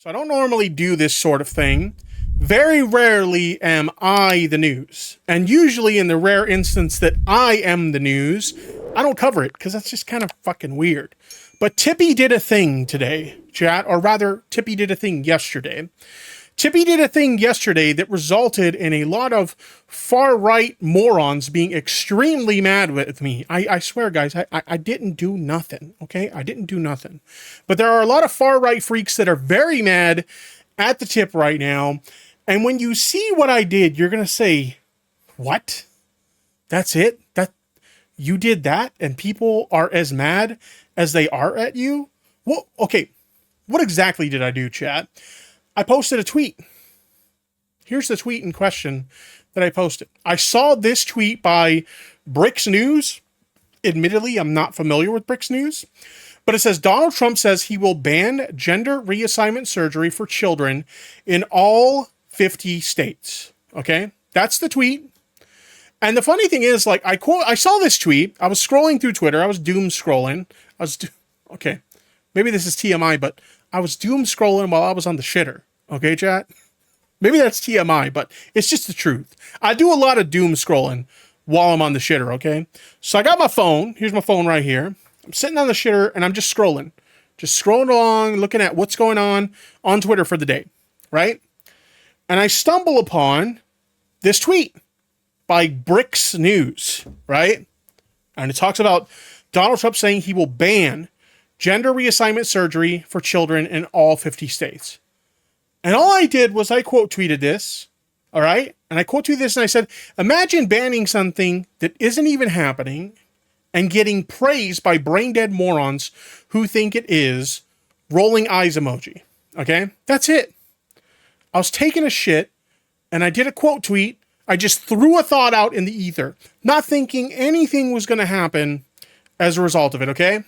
So I don't normally do this sort of thing. Very rarely am I the news. And usually in the rare instance that I am the news, I don't cover it because that's just kind of fucking weird. But Tippy did a thing today, chat, or rather, Tippy did a thing yesterday. Tippy did a thing yesterday that resulted in a lot of far-right morons being extremely mad with me. I swear, guys, I didn't do nothing, okay? I didn't do nothing. But there are a lot of far-right freaks that are very mad at the tip right now. And when you see what I did, you're going to say, what? That's it? That you did that and people are as mad as they are at you? Well, okay, what exactly did I do, chat? I posted a tweet. Here's the tweet in question that I posted. I saw this tweet by Bricks News. Admittedly, I'm not familiar with Bricks News. But it says, Donald Trump says he will ban gender reassignment surgery for children in all 50 states. Okay? That's the tweet. And the funny thing is, like, I saw this tweet. I was scrolling through Twitter. I was doom scrolling. Okay. Maybe this is TMI, but I was doom scrolling while I was on the shitter. Okay, chat? Maybe that's TMI, but it's just the truth. I do a lot of doom scrolling while I'm on the shitter, okay? So I got my phone. Here's my phone right here. I'm sitting on the shitter, and I'm just scrolling. Just scrolling along, looking at what's going on Twitter for the day, right? And I stumble upon this tweet by Bricks News, right? And it talks about Donald Trump saying he will ban gender reassignment surgery for children in all 50 states. And all I did was I quote tweeted this, all right? And I quote tweeted this and I said, imagine banning something that isn't even happening and getting praised by brain dead morons who think it is, rolling eyes emoji, okay? That's it. I was taking a shit and I did a quote tweet. I just threw a thought out in the ether, not thinking anything was going to happen as a result of it, okay?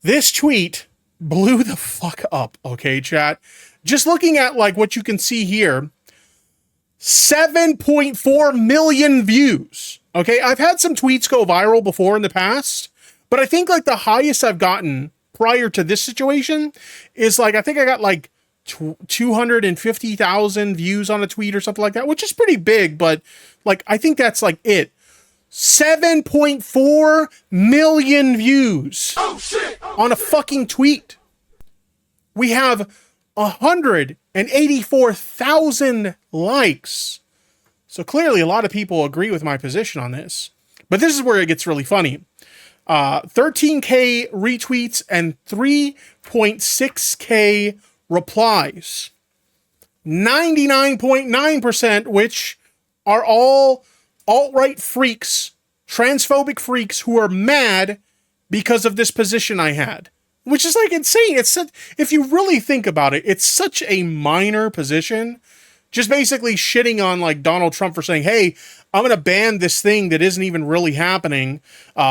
This tweet blew the fuck up, okay, chat? Just looking at, like, what you can see here, 7.4 million views, okay? I've had some tweets go viral before in the past, but I think, like, the highest I've gotten prior to this situation is, like, I think I got, like, 250,000 views on a tweet or something like that, which is pretty big, but, like, I think that's, like, it. 7.4 million views on a fucking tweet. We have 184,000 likes. So clearly a lot of people agree with my position on this. But this is where it gets really funny. 13K retweets and 3.6K replies. 99.9%, which are all alt-right freaks, transphobic freaks who are mad because of this position I had. Which is, like, insane. If you really think about it, it's such a minor position. Just basically shitting on, like, Donald Trump for saying, hey, I'm going to ban this thing that isn't even really happening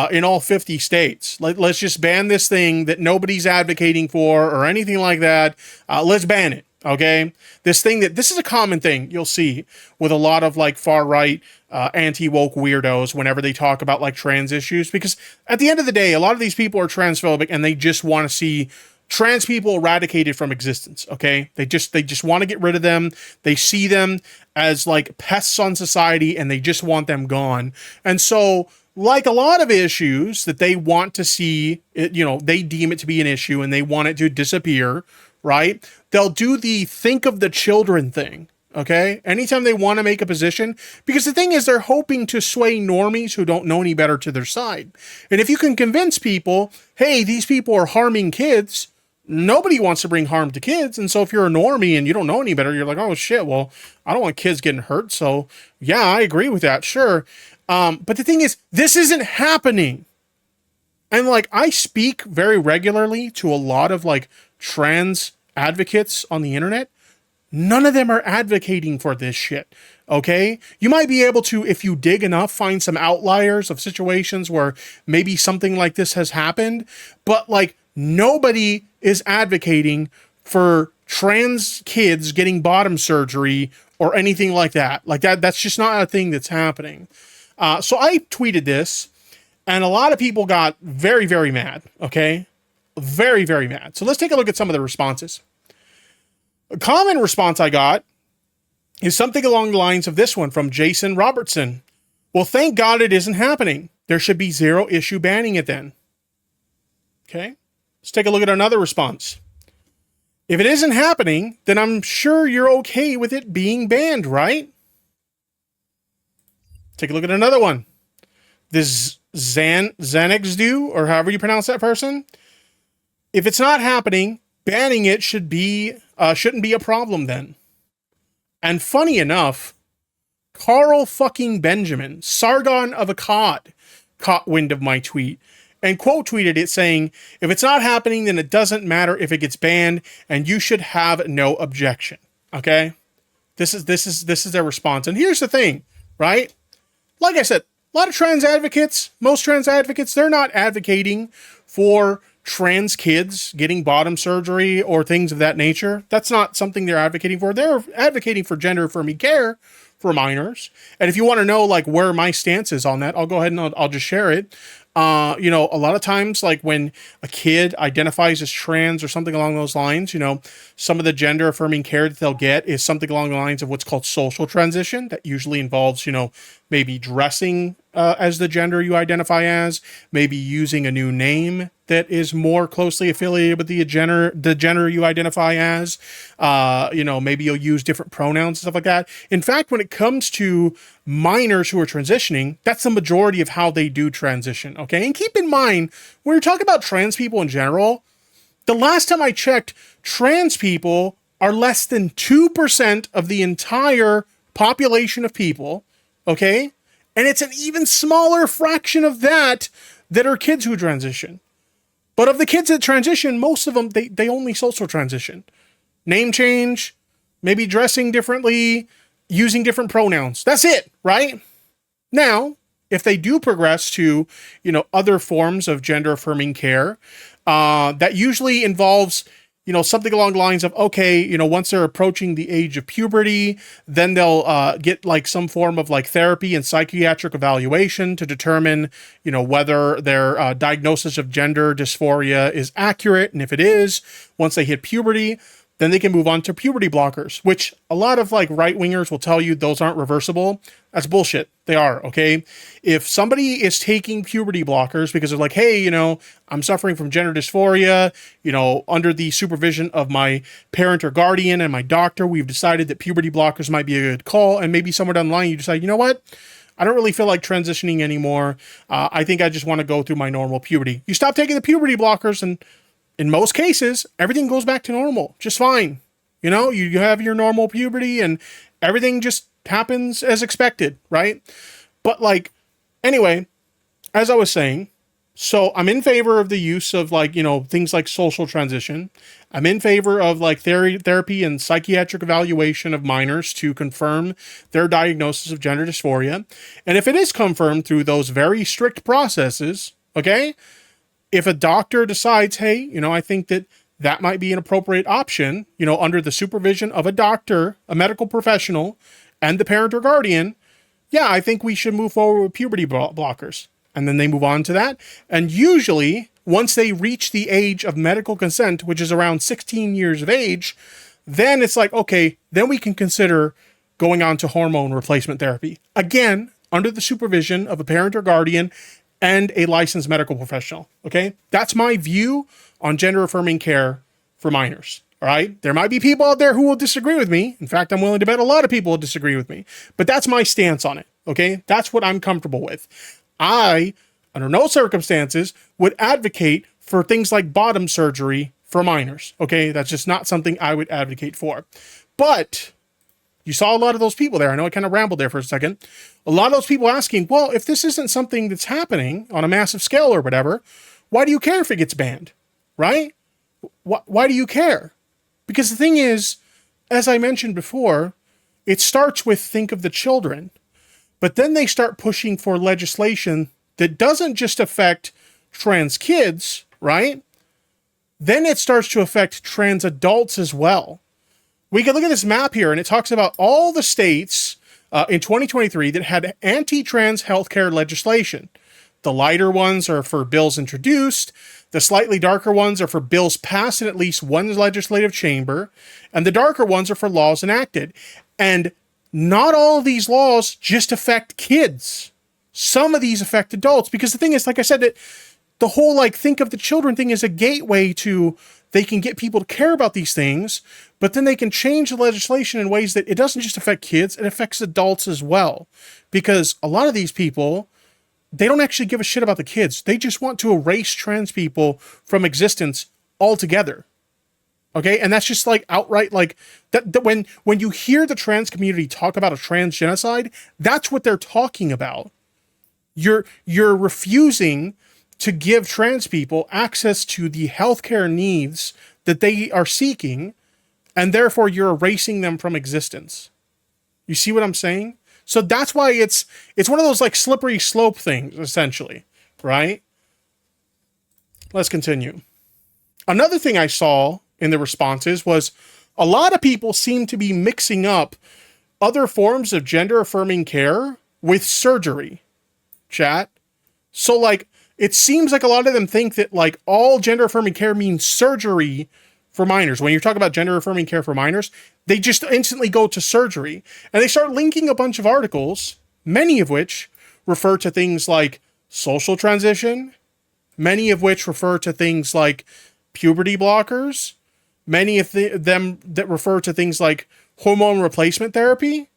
in all 50 states. Let's just ban this thing that nobody's advocating for or anything like that. Let's ban it. Okay, this is a common thing you'll see with a lot of, like, far-right anti-woke weirdos whenever they talk about, like, trans issues, because at the end of the day, a lot of these people are transphobic and they just want to see trans people eradicated from existence. Okay, they just want to get rid of them. They see them as, like, pests on society and they just want them gone. And so, like a lot of issues that they want to see, they deem it to be an issue and they want it to disappear, right? They'll do the think of the children thing, okay? Anytime they want to make a position, because the thing is, they're hoping to sway normies who don't know any better to their side. And if you can convince people, hey, these people are harming kids, nobody wants to bring harm to kids. And so if you're a normie and you don't know any better, you're like, oh shit, well, I don't want kids getting hurt. So yeah, I agree with that, sure. But the thing is, this isn't happening. And, like, I speak very regularly to a lot of, like, trans advocates on the internet. None of them are advocating for this shit, okay? You might be able to, if you dig enough, find some outliers of situations where maybe something like this has happened, but, like, nobody is advocating for trans kids getting bottom surgery or anything like that. Like, that's just not a thing that's happening. So I tweeted this, and a lot of people got very, very mad, okay? very, very mad. So let's take a look at some of the responses. A common response I got is something along the lines of this one from Jason Robertson. Well, thank God it isn't happening. There should be zero issue banning it then. Okay, let's take a look at another response. If it isn't happening, then I'm sure you're okay with it being banned, right? Take a look at another one. This Xanaxdu, or however you pronounce that person. If it's not happening, banning it shouldn't be a problem then. And funny enough, Carl fucking Benjamin, Sargon of Akkad, caught wind of my tweet and quote tweeted it saying, if it's not happening, then it doesn't matter if it gets banned and you should have no objection. Okay? This is their response. And here's the thing, right? Like I said, a lot of trans advocates, most trans advocates, they're not advocating for trans kids getting bottom surgery or things of that nature. That's not something they're advocating for. They're advocating for gender affirming care for minors. And if you want to know like where my stance is on that, I'll go ahead and I'll just share it. You know, a lot of times, like when a kid identifies as trans or something along those lines, you know, some of the gender affirming care that they'll get is something along the lines of what's called social transition. That usually involves, you know, maybe dressing as the gender you identify as, maybe using a new name that is more closely affiliated with the gender you identify as. You know, maybe you'll use different pronouns and stuff like that. In fact, when it comes to minors who are transitioning, that's the majority of how they do transition. Okay. And keep in mind, when you're talking about trans people in general, the last time I checked, trans people are less than 2% of the entire population of people. Okay. And it's an even smaller fraction of that are kids who transition. But of the kids that transition, most of them, they only social transition. Name change, maybe dressing differently, using different pronouns. That's it, right? Now, if they do progress to, you know, other forms of gender affirming care, that usually involves, you know, something along the lines of, okay, you know, once they're approaching the age of puberty, then they'll get like some form of like therapy and psychiatric evaluation to determine, you know, whether their diagnosis of gender dysphoria is accurate. And if it is, once they hit puberty, then they can move on to puberty blockers, which a lot of like right-wingers will tell you those aren't reversible. That's bullshit. They are, okay? If somebody is taking puberty blockers because they're like, hey, you know, I'm suffering from gender dysphoria, you know, under the supervision of my parent or guardian and my doctor, we've decided that puberty blockers might be a good call. And maybe somewhere down the line, you decide, you know what? I don't really feel like transitioning anymore. I think I just want to go through my normal puberty. You stop taking the puberty blockers and in most cases, everything goes back to normal, just fine. You know, you have your normal puberty and everything just happens as expected, right? But like, anyway, as I was saying, so I'm in favor of the use of like, you know, things like social transition. I'm in favor of like therapy and psychiatric evaluation of minors to confirm their diagnosis of gender dysphoria. And if it is confirmed through those very strict processes, okay, if a doctor decides, hey, you know, I think that might be an appropriate option, you know, under the supervision of a doctor, a medical professional, and the parent or guardian, yeah, I think we should move forward with puberty blockers. And then they move on to that. And usually, once they reach the age of medical consent, which is around 16 years of age, then it's like, okay, then we can consider going on to hormone replacement therapy. Again, under the supervision of a parent or guardian and a licensed medical professional, okay? That's my view on gender affirming care for minors, all right? There might be people out there who will disagree with me. In fact, I'm willing to bet a lot of people will disagree with me, but that's my stance on it, okay? That's what I'm comfortable with. I, under no circumstances, would advocate for things like bottom surgery for minors, okay? That's just not something I would advocate for. But you saw a lot of those people there. I know I kind of rambled there for a second. A lot of those people asking, well, if this isn't something that's happening on a massive scale or whatever, why do you care if it gets banned, right? Why do you care? Because the thing is, as I mentioned before, it starts with think of the children, but then they start pushing for legislation that doesn't just affect trans kids, right? Then it starts to affect trans adults as well. We can look at this map here, and it talks about all the states in 2023 that had anti-trans healthcare legislation. The lighter ones are for bills introduced. The slightly darker ones are for bills passed in at least one legislative chamber. And the darker ones are for laws enacted. And not all of these laws just affect kids. Some of these affect adults. Because the thing is, like I said, that the whole, like, think of the children thing as a gateway to, they can get people to care about these things, but then they can change the legislation in ways that it doesn't just affect kids, it affects adults as well. Because a lot of these people, they don't actually give a shit about the kids. They just want to erase trans people from existence altogether. Okay? And that's just like outright, like, that when you hear the trans community talk about a trans genocide, that's what they're talking about. You're refusing to give trans people access to the healthcare needs that they are seeking, and therefore you're erasing them from existence. You see what I'm saying? So that's why it's one of those, like, slippery slope things, essentially, right? Let's continue. Another thing I saw in the responses was a lot of people seem to be mixing up other forms of gender-affirming care with surgery, chat. So, like, it seems like a lot of them think that, like, all gender-affirming care means surgery for minors. When you talk about gender-affirming care for minors, they just instantly go to surgery. And they start linking a bunch of articles, many of which refer to things like social transition, many of which refer to things like puberty blockers, many of them that refer to things like hormone replacement therapy.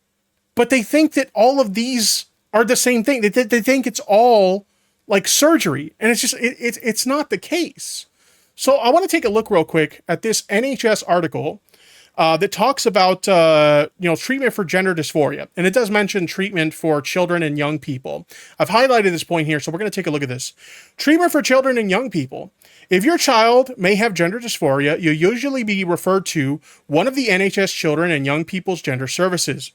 But they think that all of these are the same thing. They think it's all like surgery, and it's just it's not the case. So I want to take a look real quick at this NHS article that talks about treatment for gender dysphoria, and it does mention treatment for children and young people. I've highlighted this point here, so we're going to take a look at this. Treatment for children and young people. If your child may have gender dysphoria, you'll usually be referred to one of the NHS Children and Young People's Gender Services.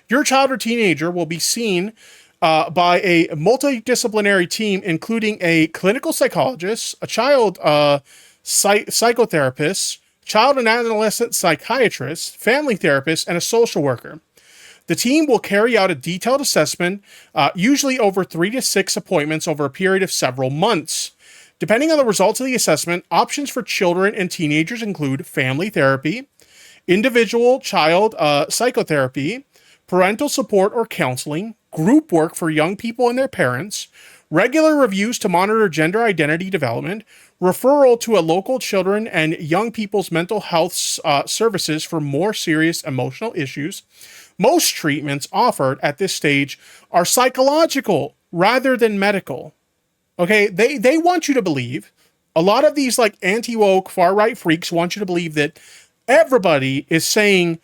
Your child or teenager will be seen by a multidisciplinary team, including a clinical psychologist, a child psychotherapist, child and adolescent psychiatrist, family therapist, and a social worker. The team will carry out a detailed assessment, usually over 3 to 6 appointments over a period of several months. Depending on the results of the assessment, options for children and teenagers include family therapy, individual child psychotherapy, parental support or counseling, group work for young people and their parents, regular reviews to monitor gender identity development, referral to a local children and young people's mental health services for more serious emotional issues. Most treatments offered at this stage are psychological rather than medical. Okay, they want you to believe, a lot of these, like, anti-woke far-right freaks want you to believe that everybody is saying,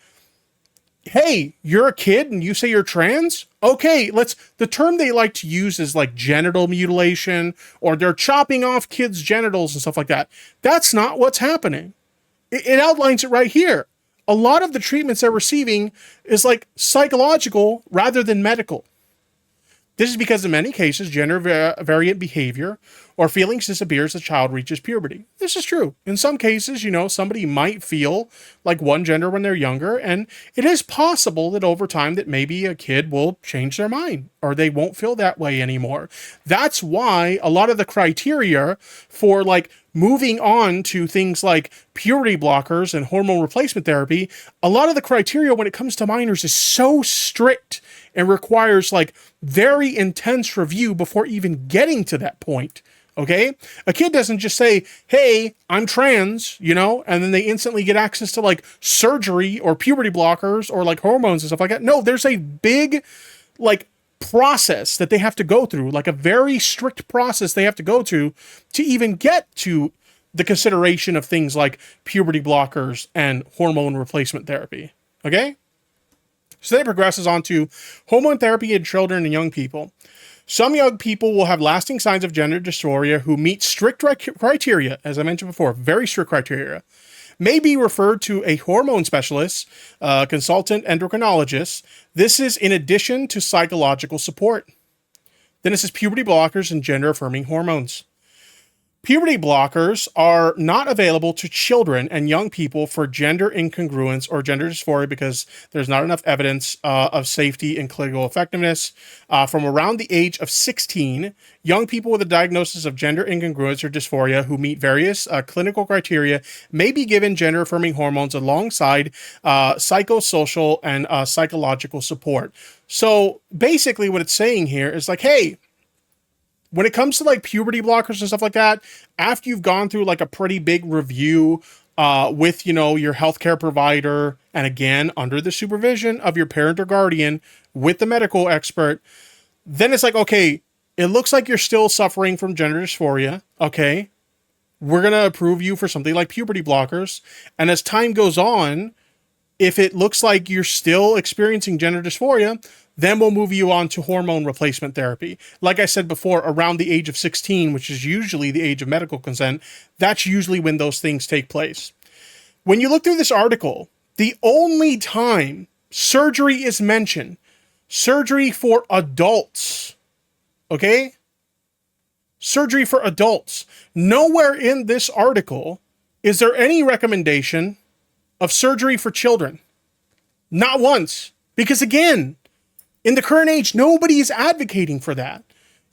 hey, you're a kid and you say you're trans? Okay, the term they like to use is like genital mutilation, or they're chopping off kids' genitals and stuff like that. That's not what's happening. It outlines it right here. A lot of the treatments they're receiving is like psychological rather than medical. This is because in many cases, gender variant behavior or feelings disappears as the child reaches puberty. This is true. In some cases, somebody might feel like one gender when they're younger, and it is possible that over time that maybe a kid will change their mind or they won't feel that way anymore. That's why a lot of the criteria for, like, moving on to things like puberty blockers and hormone replacement therapy, a lot of the criteria when it comes to minors is so strict and requires, like, very intense review before even getting to that point. Okay? A kid doesn't just say, hey, I'm trans, and then they instantly get access to, like, surgery or puberty blockers or, like, hormones and stuff like that. No, there's a big, like, process that they have to go through, like a very strict process they have to go to even get to the consideration of things like puberty blockers and hormone replacement therapy. Okay? So then it progresses on to hormone therapy in children and young people. Some young people will have lasting signs of gender dysphoria who meet strict criteria, as I mentioned before, very strict criteria, may be referred to a hormone specialist, consultant endocrinologist. This is in addition to psychological support. Then it says puberty blockers and gender-affirming hormones. Puberty blockers are not available to children and young people for gender incongruence or gender dysphoria because there's not enough evidence of safety and clinical effectiveness. From around the age of 16, young people with a diagnosis of gender incongruence or dysphoria who meet various clinical criteria may be given gender affirming hormones alongside psychosocial and psychological support. So basically, what it's saying here is like, hey, when it comes to like puberty blockers and stuff like that, after you've gone through like a pretty big review with, you know, your healthcare provider, and again, under the supervision of your parent or guardian with the medical expert, then it's like, okay, it looks like you're still suffering from gender dysphoria. Okay, we're going to approve you for something like puberty blockers. And as time goes on, if it looks like you're still experiencing gender dysphoria, then we'll move you on to hormone replacement therapy. Like I said before, around the age of 16, which is usually the age of medical consent, that's usually when those things take place. When you look through this article, the only time surgery is mentioned, surgery for adults, okay? Surgery for adults. Nowhere in this article is there any recommendation of surgery for children. Not once. Because again, in the current age, nobody is advocating for that.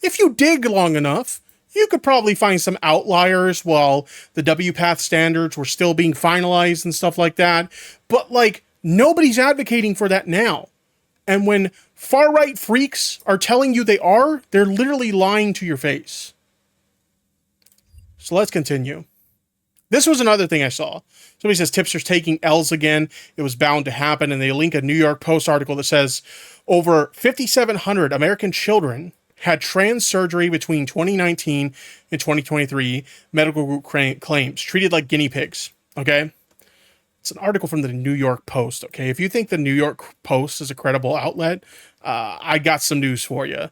If you dig long enough, you could probably find some outliers while the WPATH standards were still being finalized and stuff like that. But like, nobody's advocating for that now. And when far-right freaks are telling you they are, they're literally lying to your face. So let's continue. This was another thing I saw. Somebody says tipsters taking L's again. It was bound to happen. And they link a New York Post article that says over 5,700 American children had trans surgery between 2019 and 2023. Medical group claims treated like guinea pigs. Okay. It's an article from the New York Post. Okay. If you think the New York Post is a credible outlet, I got some news for you.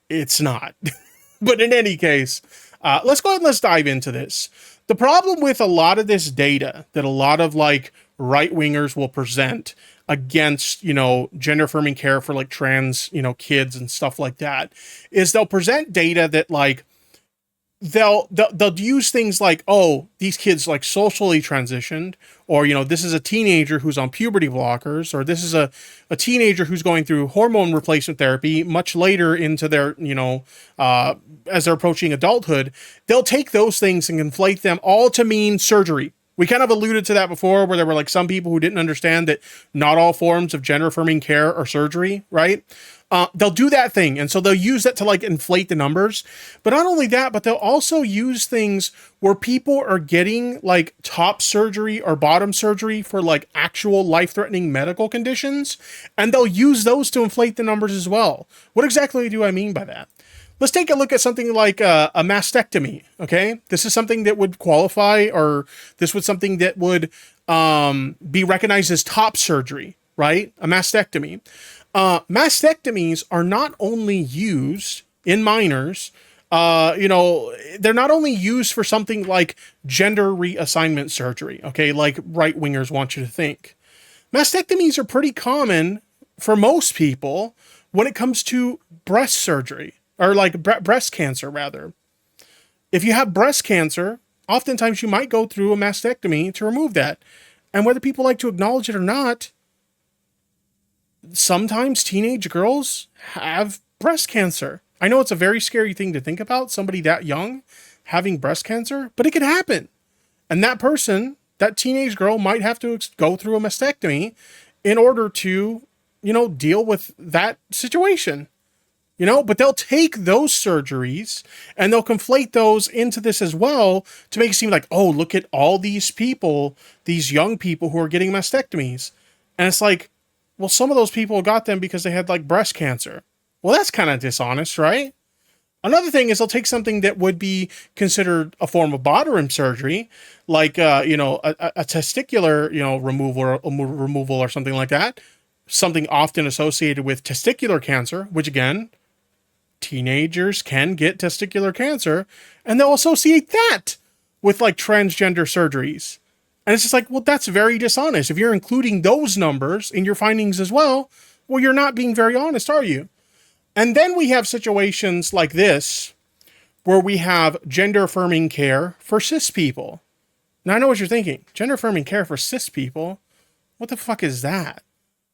It's not. But in any case, let's go ahead and let's dive into this. The problem with a lot of this data that a lot of like right-wingers will present against, you know, gender affirming care for like trans, you know, kids and stuff like that is they'll present data that like they'll use things like, oh, these kids like socially transitioned, or, you know, this is a teenager who's on puberty blockers, or this is a teenager who's going through hormone replacement therapy much later into their, you know, as they're approaching adulthood. They'll take those things and conflate them all to mean surgery. We kind of alluded to that before, where there were like some people who didn't understand that not all forms of gender affirming care are surgery, right? They'll do that thing. And so they'll use that to like inflate the numbers. But not only that, but they'll also use things where people are getting like top surgery or bottom surgery for like actual life-threatening medical conditions. And they'll use those to inflate the numbers as well. What exactly do I mean by that? Let's take a look at something like a mastectomy, okay? This is something that would qualify, or this was something that would be recognized as top surgery, right? A mastectomy. Mastectomies are not only used in minors, you know, they're not only used for something like gender reassignment surgery, okay, like right-wingers want you to think. Mastectomies are pretty common for most people when it comes to breast surgery. Or like breast cancer, rather. If you have breast cancer, oftentimes you might go through a mastectomy to remove that. And whether people like to acknowledge it or not, sometimes teenage girls have breast cancer. I know it's a very scary thing to think about, somebody that young having breast cancer, but it could happen. And that person, that teenage girl, might have to go through a mastectomy in order to, you know, deal with that situation. You know, but they'll take those surgeries and they'll conflate those into this as well to make it seem like, oh, look at all these people, these young people who are getting mastectomies. And it's like, well, some of those people got them because they had like breast cancer. Well, that's kind of dishonest, right? Another thing is they'll take something that would be considered a form of bottom surgery, like, you know, a testicular, you know, removal or something like that. Something often associated with testicular cancer, which again, teenagers can get testicular cancer, and they'll associate that with like transgender surgeries. And it's just like, well, that's very dishonest. If you're including those numbers in your findings as well, well, you're not being very honest, are you? And then we have situations like this, where we have gender affirming care for cis people. Now I know what you're thinking. Gender affirming care for cis people? What the fuck is that?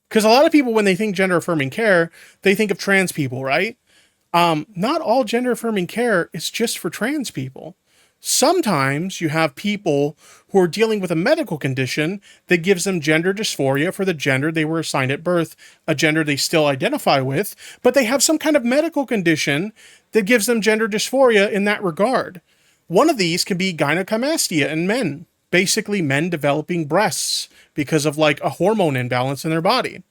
Because a lot of people, when they think gender affirming care, they think of trans people, right? Not all gender affirming care is just for trans people. Sometimes you have people who are dealing with a medical condition that gives them gender dysphoria for the gender they were assigned at birth, a gender they still identify with, but they have some kind of medical condition that gives them gender dysphoria in that regard. One of these can be gynecomastia in men, basically men developing breasts because of like a hormone imbalance in their body.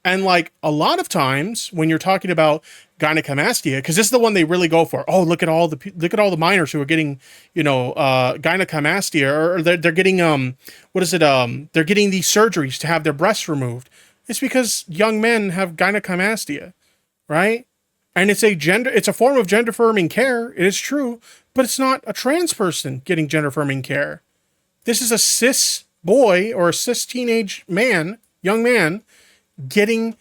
And like a lot of times when you're talking about gynecomastia, because this is the one they really go for. Oh, look at all the minors who are getting, gynecomastia, or they're getting they're getting these surgeries to have their breasts removed. It's because young men have gynecomastia, right? And it's a form of gender affirming care. It is true, but it's not a trans person getting gender affirming care. This is a cis boy or a cis teenage man, young man, getting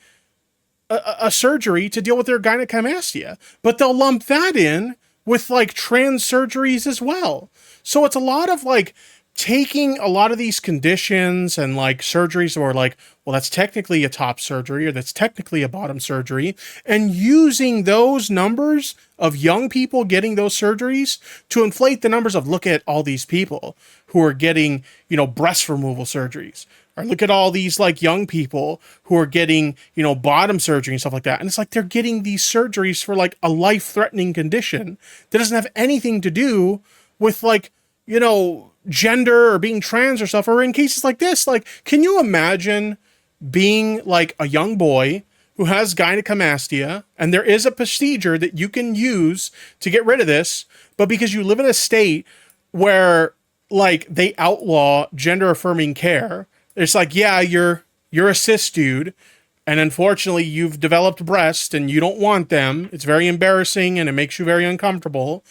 a surgery to deal with their gynecomastia, but they'll lump that in with like trans surgeries as well. So it's a lot of like taking a lot of these conditions and like surgeries, or like, well, that's technically a top surgery or that's technically a bottom surgery, and using those numbers of young people getting those surgeries to inflate the numbers of, look at all these people who are getting, breast removal surgeries. Or look at all these like young people who are getting, bottom surgery and stuff like that. And it's like they're getting these surgeries for like a life-threatening condition that doesn't have anything to do with like, gender or being trans or stuff. Or in cases like this, like, can you imagine being like a young boy who has gynecomastia and there is a procedure that you can use to get rid of this, but because you live in a state where like they outlaw gender affirming care, it's like, yeah, you're a cis dude, and unfortunately you've developed breasts and you don't want them. It's very embarrassing and it makes you very uncomfortable.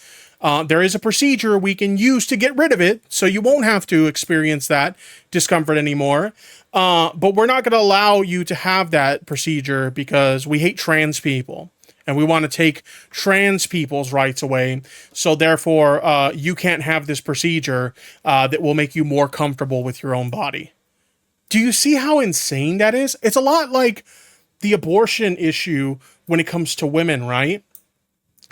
There is a procedure we can use to get rid of it, so you won't have to experience that discomfort anymore. But we're not going to allow you to have that procedure because we hate trans people. And we want to take trans people's rights away. So therefore, you can't have this procedure that will make you more comfortable with your own body. Do you see how insane that is? It's a lot like the abortion issue when it comes to women, right?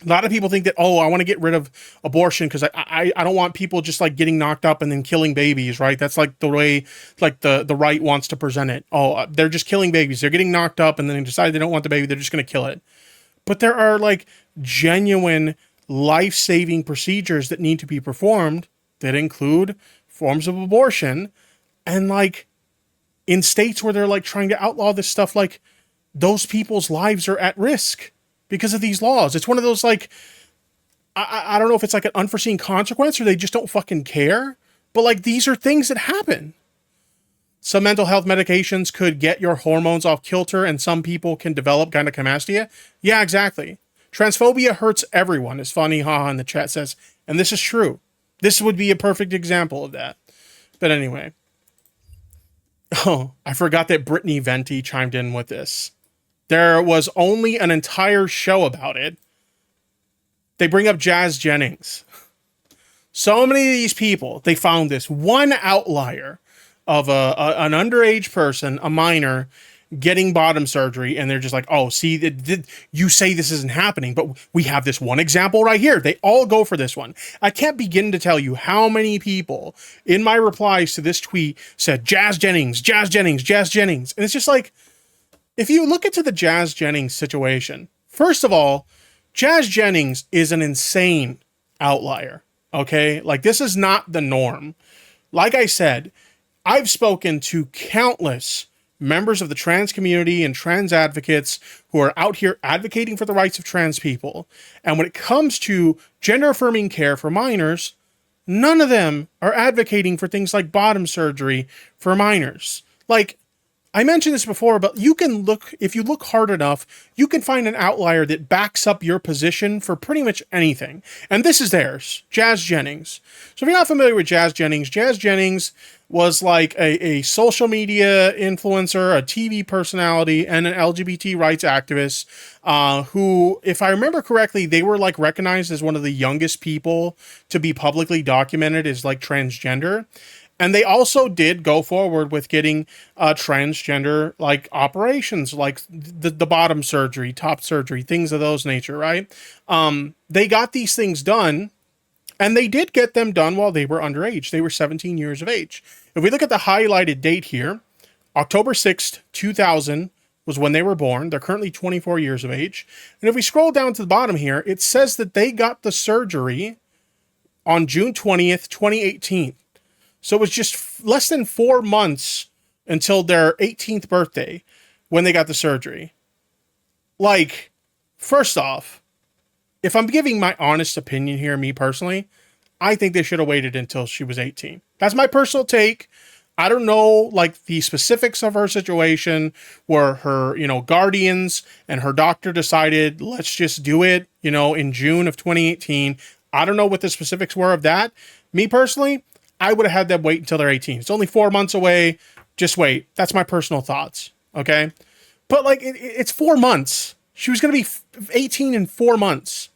A lot of people think that, I want to get rid of abortion because I don't want people just like getting knocked up and then killing babies, right? That's like the way like the right wants to present it. They're just killing babies. They're getting knocked up and then they decide they don't want the baby. They're just going to kill it. But there are like genuine life-saving procedures that need to be performed that include forms of abortion. And like in states where they're like trying to outlaw this stuff, like those people's lives are at risk because of these laws. It's one of those like, I don't know if it's like an unforeseen consequence or they just don't fucking care, but like these are things that happen. Some mental health medications could get your hormones off kilter and some people can develop gynecomastia. Yeah, exactly. Transphobia hurts everyone, as Funny Haha in the chat says. And this is true. This would be a perfect example of that. But anyway. Oh, I forgot that Brittany Venti chimed in with this. There was only an entire show about it. They bring up Jazz Jennings. So many of these people, they found this one outlier of an underage person, a minor, getting bottom surgery, and they're just like, oh, see, you say this isn't happening, but we have this one example right here. They all go for this one. I can't begin to tell you how many people in my replies to this tweet said, Jazz Jennings, Jazz Jennings, Jazz Jennings. And it's just like, if you look into the Jazz Jennings situation, first of all, Jazz Jennings is an insane outlier, okay? Like, this is not the norm. Like I said, I've spoken to countless members of the trans community and trans advocates who are out here advocating for the rights of trans people. And when it comes to gender affirming care for minors, none of them are advocating for things like bottom surgery for minors. Like, I mentioned this before, but you can look, if you look hard enough, you can find an outlier that backs up your position for pretty much anything. And this is theirs, Jazz Jennings. So if you're not familiar with Jazz Jennings was like a social media influencer, a TV personality, and an LGBT rights activist who, if I remember correctly, they were like recognized as one of the youngest people to be publicly documented as like transgender. And they also did go forward with getting transgender like operations, like the bottom surgery, top surgery, things of those nature, right? They got these things done, and they did get them done while they were underage. They were 17 years of age. If we look at the highlighted date here, October 6th, 2000 was when they were born. They're currently 24 years of age. And if we scroll down to the bottom here, it says that they got the surgery on June 20th, 2018. So it was just less than 4 months until their 18th birthday when they got the surgery. Like, first off, if I'm giving my honest opinion here, me personally, I think they should have waited until she was 18. That's my personal take. I don't know, like, the specifics of her situation where her, guardians and her doctor decided, let's just do it, in June of 2018. I don't know what the specifics were of that. Me personally, I would have had them wait until they're 18. It's only 4 months away. Just wait. That's my personal thoughts. Okay. But like, it's 4 months. She was going to be 18 in 4 months.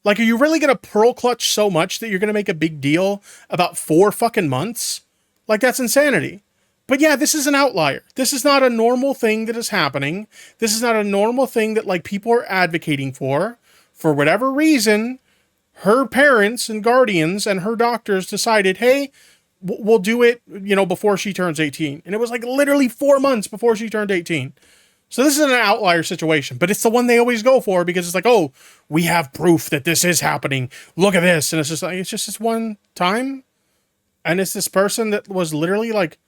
Like, are you really going to pearl clutch so much that you're going to make a big deal about 4 fucking months? Like, that's insanity. But yeah, this is an outlier. This is not a normal thing that is happening. This is not a normal thing that like people are advocating for. For whatever reason, her parents and guardians and her doctors decided, hey, we'll do it, before she turns 18. And it was like literally 4 months before she turned 18. So this is an outlier situation, but it's the one they always go for because it's like, oh, we have proof that this is happening. Look at this. And it's just this one time. And it's this person that was literally like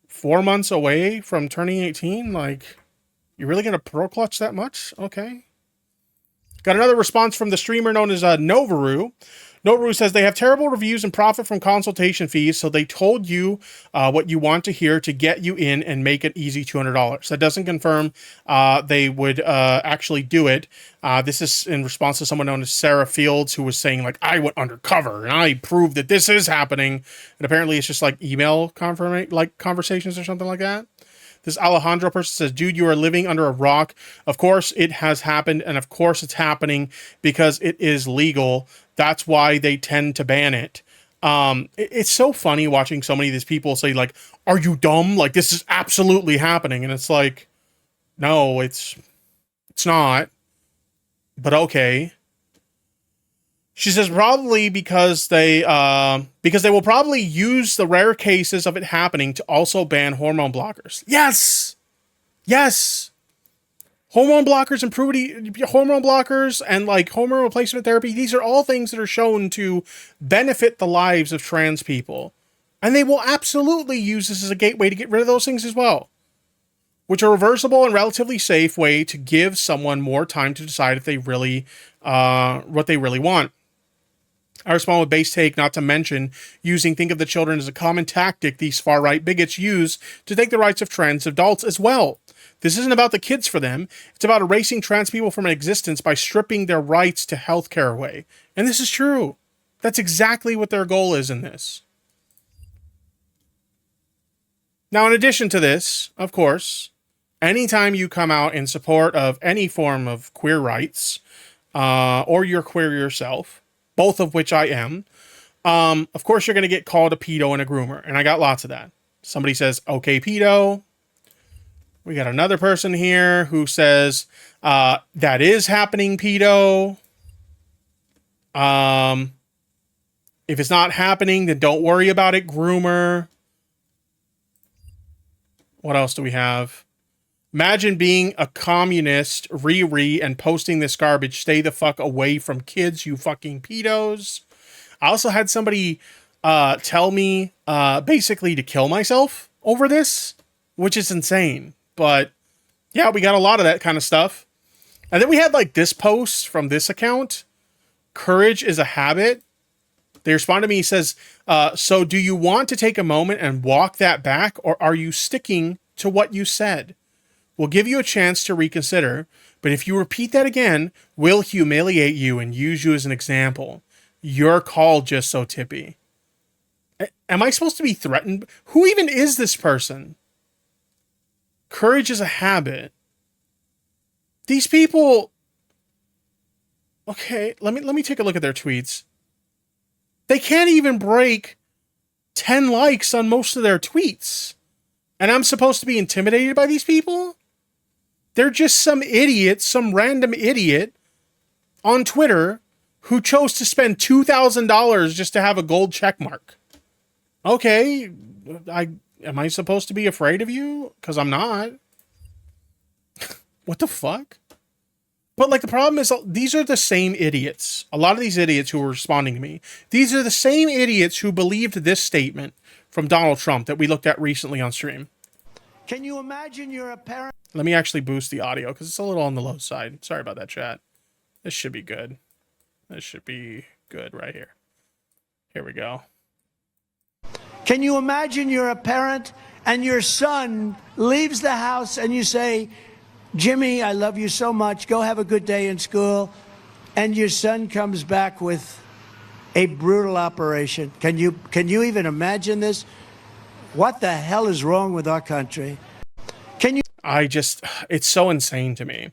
4 months away from turning 18. Like, you're really going to pro clutch that much? Okay. Got another response from the streamer known as Novaru. Novaru says they have terrible reviews and profit from consultation fees, so they told you what you want to hear to get you in and make it easy $200. That doesn't confirm they would actually do it. This is in response to someone known as Sarah Fields, who was saying, like, I went undercover and I proved that this is happening. And apparently it's just like email conversations or something like that. This Alejandro person says, dude, you are living under a rock. Of course it has happened, and of course it's happening because it is legal. That's why they tend to ban it. It's so funny watching so many of these people say, like, are you dumb? Like, this is absolutely happening. And it's like, no, it's not. But okay. She says probably because they will probably use the rare cases of it happening to also ban hormone blockers. Yes. Yes. Hormone blockers and like hormone replacement therapy. These are all things that are shown to benefit the lives of trans people. And they will absolutely use this as a gateway to get rid of those things as well, which are a reversible and relatively safe way to give someone more time to decide if they really, what they really want. I respond with base take, not to mention using think of the children as a common tactic these far-right bigots use to take the rights of trans adults as well. This isn't about the kids for them. It's about erasing trans people from an existence by stripping their rights to healthcare away. And this is true. That's exactly what their goal is in this. Now, in addition to this, of course, anytime you come out in support of any form of queer rights, or you're queer yourself, both of which I am, of course you're going to get called a pedo and a groomer. And I got lots of that. Somebody says, okay, pedo. We got another person here who says, that is happening, pedo. If it's not happening, then don't worry about it, groomer. What else do we have? Imagine being a communist, and posting this garbage. Stay the fuck away from kids, you fucking pedos. I also had somebody tell me basically to kill myself over this, which is insane. But yeah, we got a lot of that kind of stuff. And then we had like this post from this account. Courage is a habit. They respond to me. He says, so do you want to take a moment and walk that back, or are you sticking to what you said. We'll give you a chance to reconsider, but if you repeat that again, we'll humiliate you and use you as an example. Your call, Just So Tippy. Am I supposed to be threatened? Who even is this person? Courage is a habit. These people... Okay, let me take a look at their tweets. They can't even break 10 likes on most of their tweets. And I'm supposed to be intimidated by these people? They're just some idiot, some random idiot on Twitter who chose to spend $2,000 just to have a gold check mark. Okay, am I supposed to be afraid of you? Because I'm not. What the fuck? But like the problem is, these are the same idiots. A lot of these idiots who were responding to me, these are the same idiots who believed this statement from Donald Trump that we looked at recently on stream. Can you imagine you're a parent? Let me actually boost the audio because it's a little on the low side. Sorry about that, chat. This should be good. This should be good right here. Here we go. Can you imagine you're a parent and your son leaves the house and you say, Jimmy, I love you so much. Go have a good day in school. And your son comes back with a brutal operation. Can you even imagine this? What the hell is wrong with our country? It's so insane to me.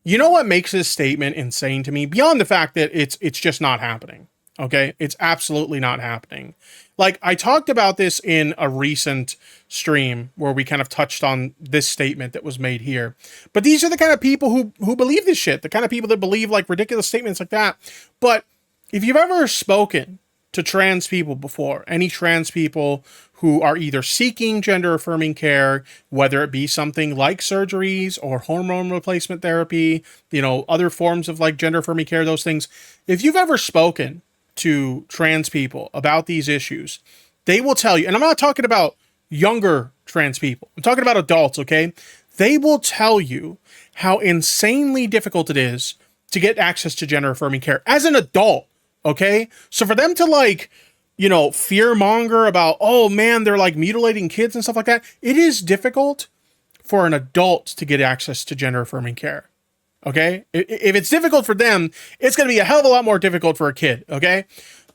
You know what makes this statement insane to me? Beyond the fact that it's just not happening. Okay? It's absolutely not happening. Like, I talked about this in a recent stream where we kind of touched on this statement that was made here. But these are the kind of people who believe this shit. The kind of people that believe, like, ridiculous statements like that. But if you've ever spoken to trans people before, any trans people who are either seeking gender-affirming care, whether it be something like surgeries or hormone replacement therapy, you know, other forms of, like, gender-affirming care, those things. If you've ever spoken to trans people about these issues, they will tell you, and I'm not talking about younger trans people, I'm talking about adults, okay? They will tell you how insanely difficult it is to get access to gender affirming care as an adult, okay? So for them to, like, you know, fear monger about, oh man, they're like mutilating kids and stuff like that, it is difficult for an adult to get access to gender affirming care. Okay? If it's difficult for them, it's going to be a hell of a lot more difficult for a kid. Okay?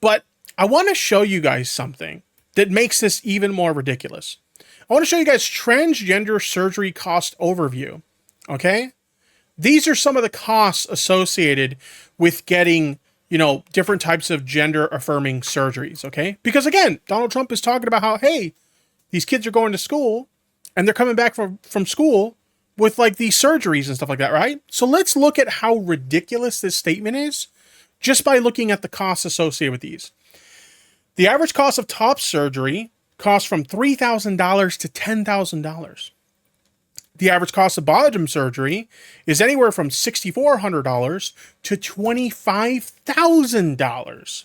But I want to show you guys something that makes this even more ridiculous. I want to show you guys transgender surgery cost overview. Okay? These are some of the costs associated with getting, you know, different types of gender affirming surgeries. Okay? Because again, Donald Trump is talking about how, hey, these kids are going to school and they're coming back from school with like these surgeries and stuff like that, right? So let's look at how ridiculous this statement is just by looking at the costs associated with these. The average cost of top surgery costs from $3,000 to $10,000. The average cost of bottom surgery is anywhere from $6,400 to $25,000.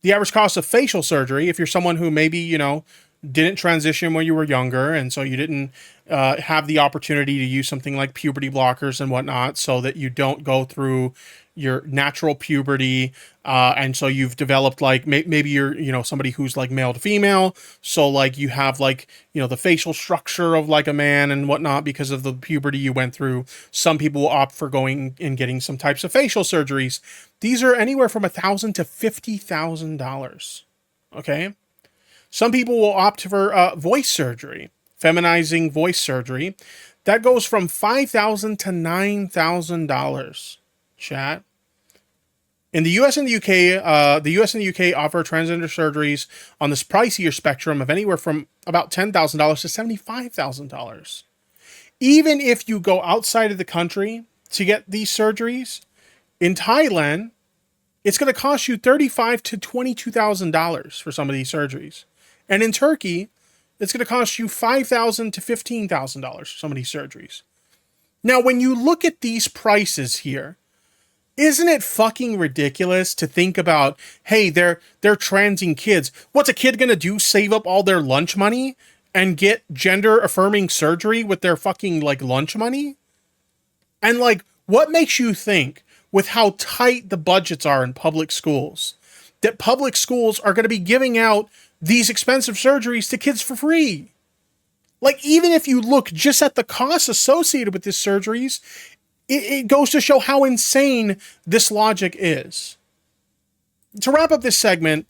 The average cost of facial surgery, if you're someone who maybe, you know, didn't transition when you were younger, and so you didn't have the opportunity to use something like puberty blockers and whatnot, so that you don't go through your natural puberty, and so you've developed like maybe you're, you know, somebody who's like male to female, so like you have like, you know, the facial structure of like a man and whatnot because of the puberty you went through. Some people will opt for going and getting some types of facial surgeries. These are anywhere from $1,000 to $50,000. Okay. Some people will opt for voice surgery, feminizing voice surgery. That goes from $5,000 to $9,000. Chat. In the US and the UK, offer transgender surgeries on this pricier spectrum of anywhere from about $10,000 to $75,000. Even if you go outside of the country to get these surgeries, in Thailand, it's going to cost you $35,000 to $22,000 for some of these surgeries. And in Turkey, it's going to cost you $5,000 to $15,000 for some of these surgeries. Now, when you look at these prices here, isn't it fucking ridiculous to think about, hey, they're transing kids. What's a kid going to do? Save up all their lunch money and get gender affirming surgery with their fucking like lunch money? And like, what makes you think, with how tight the budgets are in public schools, that public schools are going to be giving out these expensive surgeries to kids for free? Like, even if you look just at the costs associated with these surgeries, it goes to show how insane this logic is. To wrap up this segment,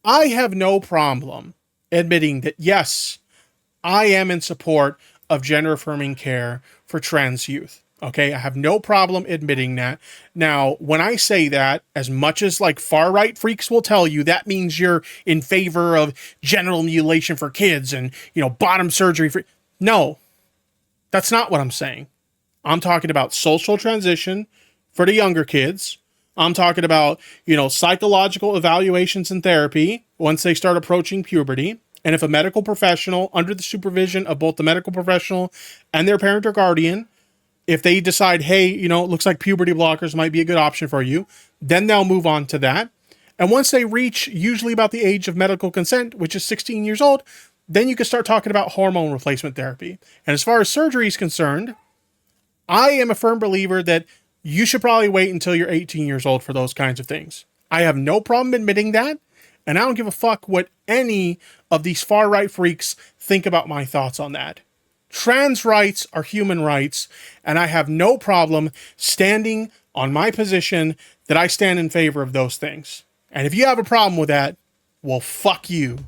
I have no problem admitting that, yes, I am in support of gender-affirming care for trans youth. Okay, I have no problem admitting that. Now, when I say that, as much as like far-right freaks will tell you, that means you're in favor of genital mutilation for kids and, bottom surgery for... No, that's not what I'm saying. I'm talking about social transition for the younger kids. I'm talking about, psychological evaluations and therapy once they start approaching puberty. And if a medical professional, under the supervision of both the medical professional and their parent or guardian, if they decide, hey, it looks like puberty blockers might be a good option for you, then they'll move on to that. And once they reach usually about the age of medical consent, which is 16 years old, then you can start talking about hormone replacement therapy. And as far as surgery is concerned, I am a firm believer that you should probably wait until you're 18 years old for those kinds of things. I have no problem admitting that, and I don't give a fuck what any of these far-right freaks think about my thoughts on that. Trans rights are human rights, and I have no problem standing on my position that I stand in favor of those things. And if you have a problem with that, well, fuck you.